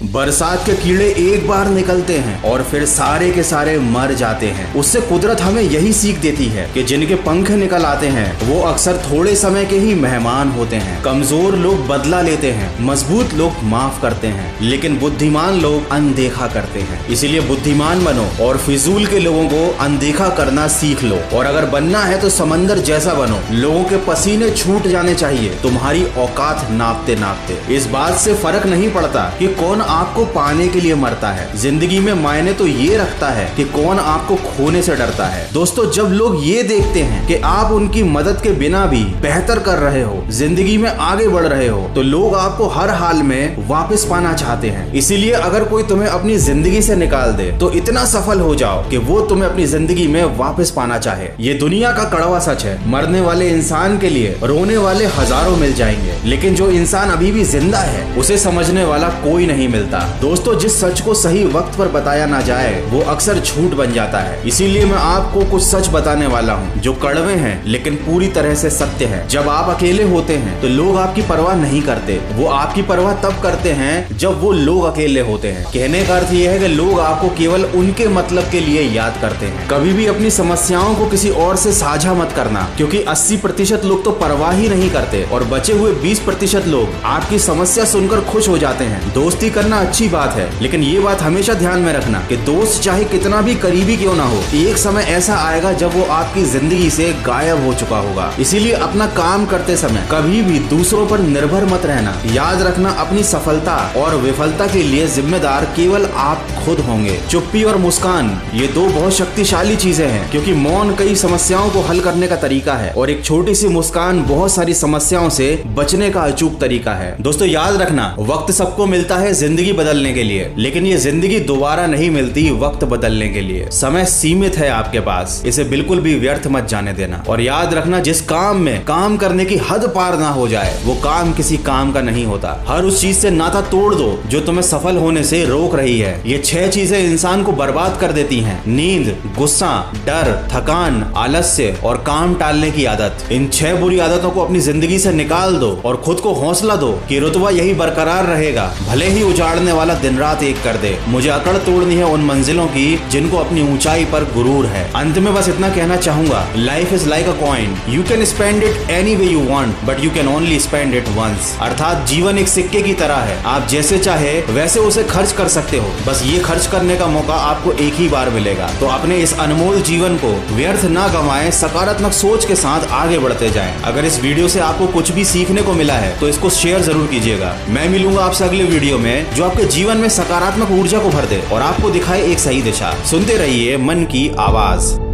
बरसात के कीड़े एक बार निकलते हैं और फिर सारे के सारे मर जाते हैं। उससे कुदरत हमें यही सीख देती है कि जिनके पंख निकल आते हैं वो अक्सर थोड़े समय के ही मेहमान होते हैं। कमजोर लोग बदला लेते हैं, मजबूत लोग माफ करते हैं, लेकिन बुद्धिमान लोग अनदेखा करते हैं। इसीलिए बुद्धिमान बनो और फिजूल के लोगों को अनदेखा करना सीख लो। और अगर बनना है तो समंदर जैसा बनो। लोगों के पसीने छूट जाने चाहिए तुम्हारी औकात नापते नापते। इस बात से फर्क नहीं पड़ता कि कौन आपको पाने के लिए मरता है। जिंदगी में मायने तो ये रखता है कि कौन आपको खोने से डरता है। दोस्तों, जब लोग ये देखते हैं कि आप उनकी मदद के बिना भी बेहतर कर रहे हो, जिंदगी में आगे बढ़ रहे हो, तो लोग आपको हर हाल में वापस पाना चाहते हैं। इसीलिए अगर कोई तुम्हें अपनी जिंदगी से निकाल दे तो इतना सफल हो जाओ कि वो तुम्हें अपनी जिंदगी में वापस पाना चाहे। ये दुनिया का कड़वा सच है। मरने वाले इंसान के लिए रोने वाले हजारों मिल जाएंगे, लेकिन जो इंसान अभी भी जिंदा है उसे समझने वाला कोई नहीं मिलता। दोस्तों, जिस सच को सही वक्त पर बताया ना जाए वो अक्सर झूठ बन जाता है। इसीलिए मैं आपको कुछ सच बताने वाला हूँ जो कड़वे हैं लेकिन पूरी तरह से सत्य है। जब आप अकेले होते हैं तो लोग आपकी परवाह नहीं करते, वो आपकी परवाह तब करते हैं जब वो लोग अकेले होते हैं। कहने का अर्थ यह है कि लोग आपको केवल उनके मतलब के लिए याद करते हैं। कभी भी अपनी समस्याओं को किसी और से साझा मत करना, क्योंकि 80% लोग तो परवाह ही नहीं करते और बचे हुए 20% लोग आपकी समस्या सुनकर खुश हो जाते हैं। दोस्ती करना अच्छी बात है, लेकिन ये बात हमेशा ध्यान में रखना कि दोस्त चाहे कितना भी करीबी क्यों ना हो, एक समय ऐसा आएगा जब वो आपकी जिंदगी से गायब हो चुका होगा। इसीलिए अपना काम करते समय कभी भी दूसरों पर निर्भर मत रहना। याद रखना, अपनी सफलता और विफलता के लिए जिम्मेदार केवल आप खुद होंगे। चुप्पी और मुस्कान, ये दो बहुत शक्तिशाली चीजें हैं, क्योंकि मौन कई समस्याओं को हल करने का तरीका है और एक छोटी सी मुस्कान बहुत सारी समस्याओं से बचने का अचूक तरीका है। दोस्तों, याद रखना, वक्त सबको मिलता है जिंदगी बदलने के लिए, लेकिन ये जिंदगी दोबारा नहीं मिलती वक्त बदलने के लिए। समय सीमित है आपके पास, इसे बिल्कुल भी व्यर्थ मत जाने देना। और याद रखना, जिस काम में काम करने की हद पार ना हो जाए वो काम किसी काम का नहीं होता। हर उस चीज से नाता तोड़ दो जो तुम्हें सफल होने से रोक रही है। ये 6 चीजें इंसान को बर्बाद कर देती हैं: नींद, गुस्सा, डर, थकान, आलस्य और काम टालने की आदत। इन 6 बुरी आदतों को अपनी जिंदगी से निकाल दो और खुद को हौसला दो कि रुतबा यही बरकरार रहेगा, भले ही उजाड़ने वाला दिन रात एक कर दे। मुझे अकड़ तोड़नी है उन मंजिलों की जिनको अपनी ऊंचाई पर गुरूर है। अंत में बस इतना कहना चाहूंगा, life is like a coin, you can spend it any way you want but you can only spend it once. अर्थात जीवन एक सिक्के की तरह है, आप जैसे चाहे वैसे उसे खर्च कर सकते हो, बस ये खर्च करने का मौका आपको एक ही बार मिलेगा। तो अपने इस अनमोल जीवन को व्यर्थ ना गंवाएं, सकारात्मक सोच के साथ आगे बढ़ते जाएं। अगर इस वीडियो से आपको कुछ भी सीखने को मिला है तो इसको शेयर जरूर कीजिएगा। मैं मिलूंगा आपसे अगले वीडियो में जो आपके जीवन में सकारात्मक ऊर्जा को भर दे और आपको दिखाए एक सही दिशा। सुनते रहिए मन की आवाज।